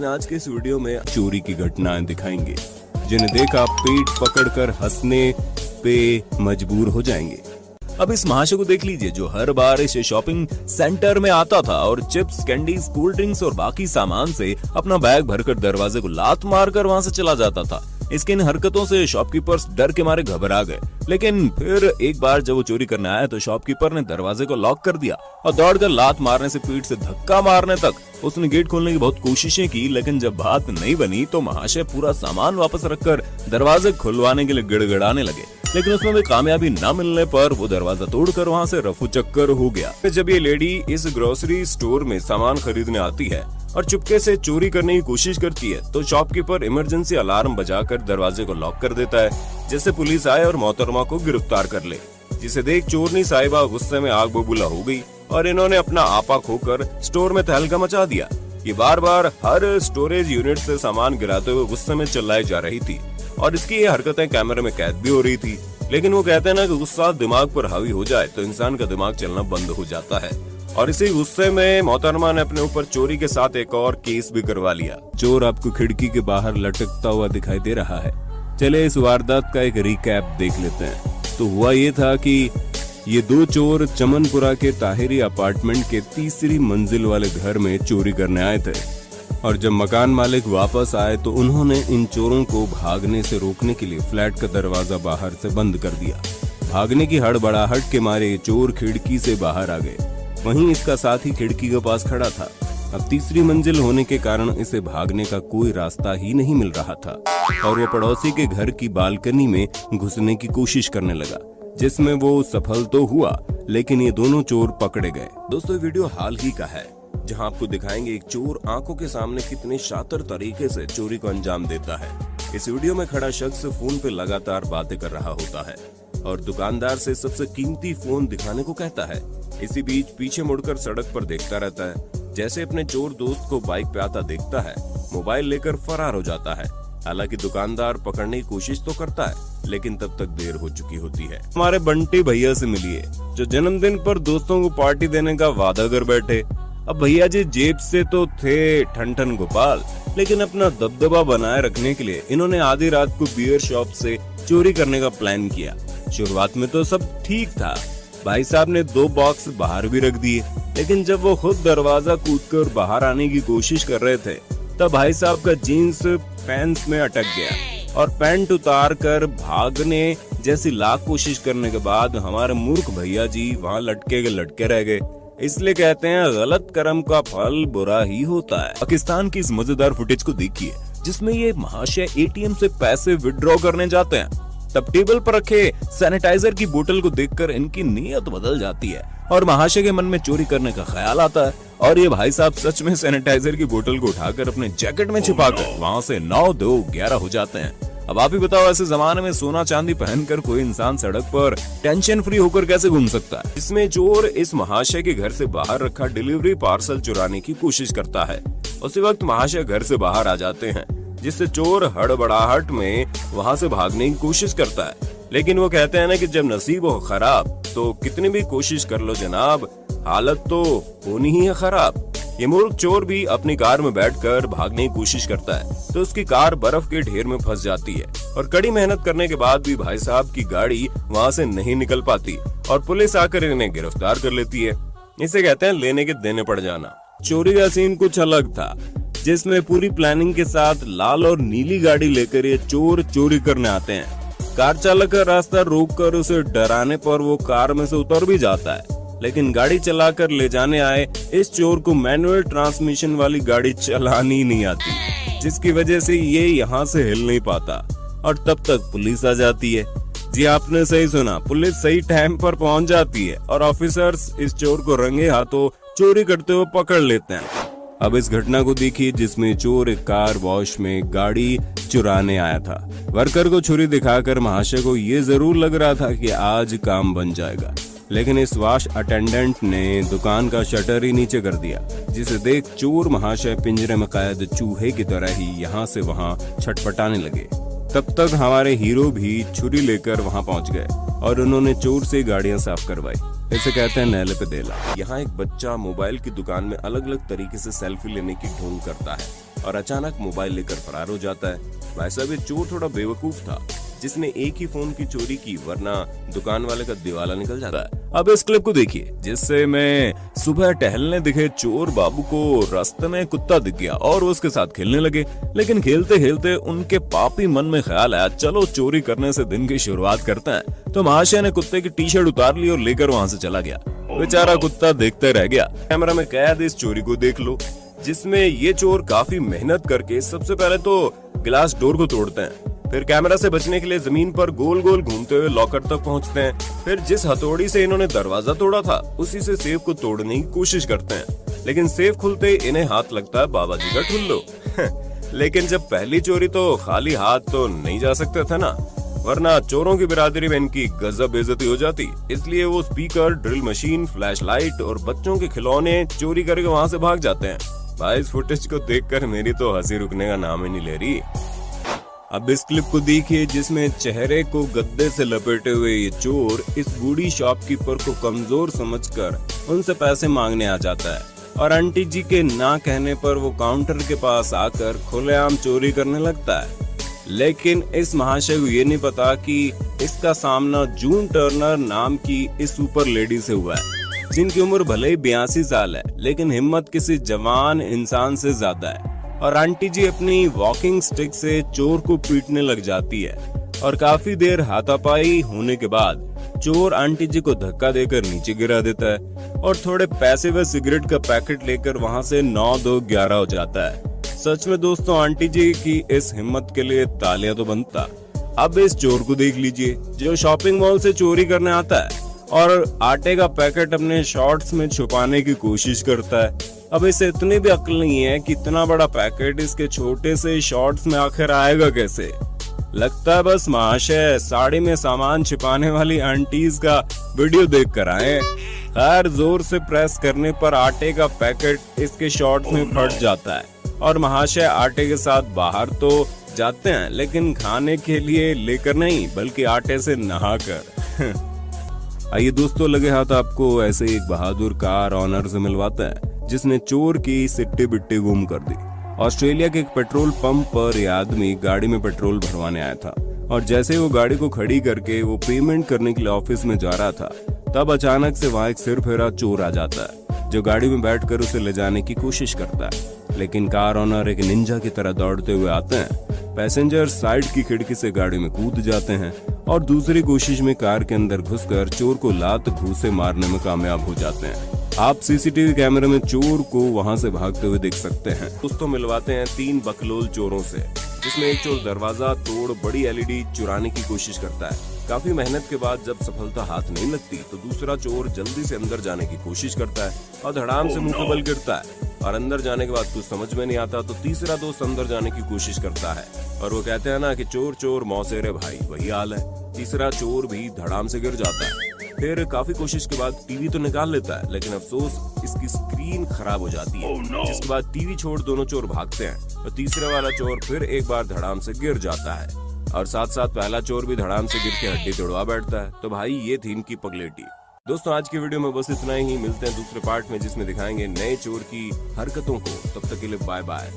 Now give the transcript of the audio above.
आज के इस वीडियो में चोरी की घटनाएं दिखाएंगे जिन्हें देख आप पेट पकड़कर हंसने पे मजबूर हो जाएंगे। अब इस महाशय को देख लीजिए जो हर बार इस शॉपिंग सेंटर में आता था और चिप्स, कैंडीज, कोल्ड ड्रिंक्स और बाकी सामान से अपना बैग भरकर दरवाजे को लात मारकर वहां से चला जाता था। इसकी इन हरकतों से शॉपकीपर्स डर के मारे घबरा गए, लेकिन फिर एक बार जब वो चोरी करने आया तो शॉपकीपर ने दरवाजे को लॉक कर दिया और दौड़कर लात मारने से पीठ से धक्का मारने तक उसने गेट खोलने की बहुत कोशिशें की, लेकिन जब बात नहीं बनी तो महाशय पूरा सामान वापस रखकर दरवाजे खुलवाने के लिए गिड़गिड़ाने लगे, लेकिन उसमें भी कामयाबी न मिलने पर वो दरवाजा तोड़कर वहाँ से रफू चक्कर हो गया। जब ये लेडी इस ग्रोसरी स्टोर में सामान खरीदने आती है और चुपके से चोरी करने की कोशिश करती है तो शॉपकीपर इमरजेंसी अलार्म बजाकर दरवाजे को लॉक कर देता है जिससे पुलिस आए और मोहतरमा को गिरफ्तार कर ले, जिसे देख चोरनी साहिबा गुस्से में आग बबूला हो गई और इन्होंने अपना आपा खोकर स्टोर में तहलका मचा दिया। ये बार बार हर स्टोरेज यूनिट से सामान गिराते हुए गुस्से में चिल्लाई जा रही थी और इसकी ये हरकतें कैमरे में कैद भी हो रही थी। लेकिन वो कहते हैं ना कि गुस्सा दिमाग पर हावी हो जाए तो इंसान का दिमाग चलना बंद हो जाता है, और इसी गुस्से में मोहतरमा ने अपने ऊपर चोरी के साथ एक और केस भी करवा लिया। चोर आपको खिड़की के बाहर लटकता हुआ दिखाई दे रहा है। चले इस वारदात का एक रिकैप देख लेते हैं। तो हुआ ये था कि ये दो चोर चमनपुरा के ताहिरी अपार्टमेंट के तीसरी मंजिल वाले घर में चोरी करने आए थे, और जब मकान मालिक वापस आए तो उन्होंने इन चोरों को भागने से रोकने के लिए फ्लैट का दरवाजा बाहर से बंद कर दिया। भागने की हड़बड़ाहट के मारे चोर खिड़की से बाहर आ गए, वहीं इसका साथी खिड़की के पास खड़ा था। अब तीसरी मंजिल होने के कारण इसे भागने का कोई रास्ता ही नहीं मिल रहा था और वो पड़ोसी के घर की बालकनी में घुसने की कोशिश करने लगा, जिसमें वो सफल तो हुआ, लेकिन ये दोनों चोर पकड़े गए। दोस्तों वीडियो हाल ही का है जहां आपको दिखाएंगे एक चोर आंखों के सामने कितने शातिर तरीके से चोरी को अंजाम देता है। इस वीडियो में खड़ा शख्स फोन पे लगातार बातें कर रहा होता है और दुकानदार से सबसे कीमती फोन दिखाने को कहता है। इसी बीच पीछे मुड़कर सड़क पर देखता रहता है, जैसे अपने चोर दोस्त को बाइक पे आता देखता है, मोबाइल लेकर फरार हो जाता है। हालांकि दुकानदार पकड़ने की कोशिश तो करता है, लेकिन तब तक देर हो चुकी होती है। हमारे बंटी भैया से मिलिए जो जन्मदिन पर दोस्तों को पार्टी देने का वादा कर बैठे। अब भैया जी जेब से तो थे ठन गोपाल, लेकिन अपना दबदबा बनाए रखने के लिए इन्होंने आधी रात को बियर शॉप से चोरी करने का प्लान किया। शुरुआत में तो सब ठीक था, भाई साहब ने 2 बॉक्स बाहर भी रख दिए, लेकिन जब वो खुद दरवाजा कूदकर बाहर आने की कोशिश कर रहे थे तब भाई साहब का जीन्स पैंट्स में अटक गया और पैंट उतार कर भागने जैसी लाख कोशिश करने के बाद हमारे मूर्ख भैया जी वहाँ लटके के लटके रह गए। इसलिए कहते हैं गलत कर्म का फल बुरा ही होता है। पाकिस्तान की इस मजेदार फुटेज को देखिए जिसमें ये महाशय एटीएम से पैसे विड्रॉ करने जाते हैं, तब टेबल पर रखे सैनिटाइजर की बोतल को देखकर इनकी नीयत बदल जाती है और महाशय के मन में चोरी करने का ख्याल आता है और ये भाई साहब सच में सैनिटाइजर की बोतल को उठाकर अपने जैकेट में छिपाकर वहाँ से 9, 2, 11 हो जाते हैं। अब आप ही बताओ ऐसे जमाने में सोना चांदी पहनकर कोई इंसान सड़क पर टेंशन फ्री होकर कैसे घूम सकता है। इसमें चोर इस महाशय के घर से बाहर रखा डिलीवरी पार्सल चुराने की कोशिश करता है। उसी वक्त महाशय घर से बाहर आ जाते हैं, जिससे चोर हड़बड़ाहट में वहाँ से भागने की कोशिश करता है, लेकिन वो कहते हैं ना कि जब नसीब हो खराब तो कितनी भी कोशिश कर लो जनाब, हालत तो होनी ही है खराब। ये मूर्ख चोर भी अपनी कार में बैठकर भागने की कोशिश करता है तो उसकी कार बर्फ के ढेर में फंस जाती है और कड़ी मेहनत करने के बाद भी भाई साहब की गाड़ी वहाँ से नहीं निकल पाती और पुलिस आकर इन्हें गिरफ्तार कर लेती है। इसे कहते हैं लेने के देने पड़ जाना। चोरी का सीन कुछ अलग था, जिसमें पूरी प्लानिंग के साथ लाल और नीली गाड़ी लेकर ये चोर चोरी करने आते हैं। कार चालक का रास्ता रोककर उसे डराने पर वो कार में से उतर भी जाता है, लेकिन गाड़ी चलाकर ले जाने आए इस चोर को मैनुअल ट्रांसमिशन वाली गाड़ी चलानी नहीं आती, जिसकी वजह से ये यहाँ से हिल नहीं पाता और तब तक पुलिस आ जाती है। जी आपने सही सुना, पुलिस सही टाइम पर पहुँच जाती है और ऑफिसर्स इस चोर को रंगे हाथों चोरी करते हुए पकड़ लेते हैं। अब इस घटना को देखिए जिसमें चोर एक कार वॉश में गाड़ी चुराने आया था। वर्कर को छुरी दिखाकर महाशय को ये जरूर लग रहा था कि आज काम बन जाएगा, लेकिन इस वॉश अटेंडेंट ने दुकान का शटर ही नीचे कर दिया, जिसे देख चोर महाशय पिंजरे में कैद चूहे की तरह ही यहाँ से वहाँ छटपटाने लगे। तब तक हमारे हीरो भी छुरी लेकर वहाँ पहुँच गए और उन्होंने चोर से गाड़ियाँ साफ करवाई। इसे कहते हैं नैले पे देला। यहाँ एक बच्चा मोबाइल की दुकान में अलग अलग तरीके से सेल्फी लेने की ढोंग करता है। और अचानक मोबाइल लेकर फरार हो जाता है। भाई साहब ये चोर थोड़ा बेवकूफ था जिसने एक ही फोन की चोरी की, वरना दुकान वाले का दिवाला निकल जाता है। अब इस क्लिप को देखिए जिससे मैं सुबह टहलने दिखे चोर बाबू को रास्ते में कुत्ता दिख गया और वो उसके साथ खेलने लगे। लेकिन खेलते खेलते उनके पापी मन में ख्याल आया चलो चोरी करने से दिन की शुरुआत करते हैं। तो महाशय ने कुत्ते की टी शर्ट उतार ली और लेकर वहाँ से चला गया। बेचारा कुत्ता देखते रह गया। कैमरा में कैद इस चोरी को देख लो जिसमें ये चोर काफी मेहनत करके सबसे पहले तो ग्लास डोर को तोड़ते हैं, फिर कैमरा से बचने के लिए जमीन पर गोल गोल घूमते हुए लॉकर तक पहुंचते हैं, फिर जिस हथौड़ी से इन्होंने दरवाजा तोड़ा था उसी से सेफ को तोड़ने की कोशिश करते हैं। लेकिन सेफ खुलते ही इन्हें हाथ लगता है बाबा जी का ठुल्लो। लेकिन जब पहली चोरी तो खाली हाथ तो नहीं जा सकते थे ना, वरना चोरों की बिरादरी में इनकी गजब बेइज्जती हो जाती। इसलिए वो स्पीकर, ड्रिल मशीन, फ्लैशलाइट और बच्चों के खिलौने चोरी करके वहाँ से भाग जाते हैं। भाई इस फुटेज को देखकर मेरी तो हंसी रुकने का नाम ही नहीं ले रही। अब इस क्लिप को देखिए जिसमें चेहरे को गद्दे से लपेटे हुए ये चोर इस बूढ़ी शॉपकीपर को कमजोर समझकर उनसे पैसे मांगने आ जाता है और आंटी जी के ना कहने पर वो काउंटर के पास आकर खुलेआम चोरी करने लगता है। लेकिन इस महाशय को ये नहीं पता कि इसका सामना जून टर्नर नाम की इस सुपर लेडी से हुआ है जिनकी उम्र भले ही 82 साल है, लेकिन हिम्मत किसी जवान इंसान से ज्यादा है। और आंटी जी अपनी वॉकिंग स्टिक से चोर को पीटने लग जाती है और काफी देर हाथापाई होने के बाद चोर आंटी जी को धक्का देकर नीचे गिरा देता है और थोड़े पैसे व सिगरेट का पैकेट लेकर वहां से 9-2-11 हो जाता है। सच में दोस्तों आंटी जी की इस हिम्मत के लिए तालियां तो बनता। अब इस चोर को देख लीजिए जो शॉपिंग मॉल से चोरी करने आता है और आटे का पैकेट अपने शॉर्ट्स में छुपाने की कोशिश करता है। अब इसे इतनी भी अक्ल नहीं है कि इतना बड़ा पैकेट इसके छोटे से शॉर्ट्स में आखिर आएगा कैसे। लगता है बस महाशय साड़ी में सामान छिपाने वाली आंटीज का वीडियो देख कर आए। खैर जोर से प्रेस करने पर आटे का पैकेट इसके शॉर्ट्स में फट जाता है और महाशय आटे के साथ बाहर तो जाते हैं लेकिन खाने के लिए लेकर नहीं बल्कि आटे से नहाकर। आइए दोस्तों लगे हाथ आपको ऐसे एक बहादुर कार ऑनर से मिलवाता है जिसने चोर की सिट्टी बिट्टी गुम कर दी। ऑस्ट्रेलिया के एक पेट्रोल पंप पर यह आदमी गाड़ी में पेट्रोल भरवाने आया था और जैसे वो गाड़ी को खड़ी करके वो पेमेंट करने के लिए ऑफिस में जा रहा था तब अचानक से वहाँ एक सिरफिरा चोर आ जाता है जो गाड़ी में बैठकर उसे ले जाने की कोशिश करता है। लेकिन कार ऑनर एक निंजा की तरह दौड़ते हुए आते हैं। पैसेंजर साइड की खिड़की से गाड़ी में कूद जाते हैं और दूसरी कोशिश में कार के अंदर घुसकर चोर को लात घूंसे मारने में कामयाब हो जाते हैं। आप सीसीटीवी कैमरे में चोर को वहां से भागते हुए देख सकते हैं। दोस्तों मिलवाते हैं 3 बकलोल चोरों से जिसमें एक चोर दरवाजा तोड़ बड़ी एलईडी चुराने की कोशिश करता है। काफी मेहनत के बाद जब सफलता हाथ नहीं लगती तो दूसरा चोर जल्दी से अंदर जाने की कोशिश करता है और धड़ाम से मुंह पे बल गिरता है और अंदर जाने के बाद कुछ समझ में नहीं आता तो तीसरा दोस्त अंदर जाने की कोशिश करता है और वो कहते हैं ना कि चोर चोर मौसेरे भाई, वही हाल है। तीसरा चोर भी धड़ाम से गिर जाता है। फिर काफी कोशिश के बाद टीवी तो निकाल लेता है लेकिन अफसोस इसकी स्क्रीन खराब हो जाती है। जिसके बाद टीवी छोड़ दोनों चोर भागते हैं तो तीसरे वाला चोर फिर एक बार धड़ाम से गिर जाता है और साथ साथ पहला चोर भी धड़ाम से गिर के हड्डी तोड़वा बैठता है। तो भाई ये थी इनकी पगलेटी। दोस्तों आज की वीडियो में बस इतना ही। मिलते हैं दूसरे पार्ट में जिसमें दिखाएंगे नए चोर की हरकतों को। तब तक के लिए बाय बाय।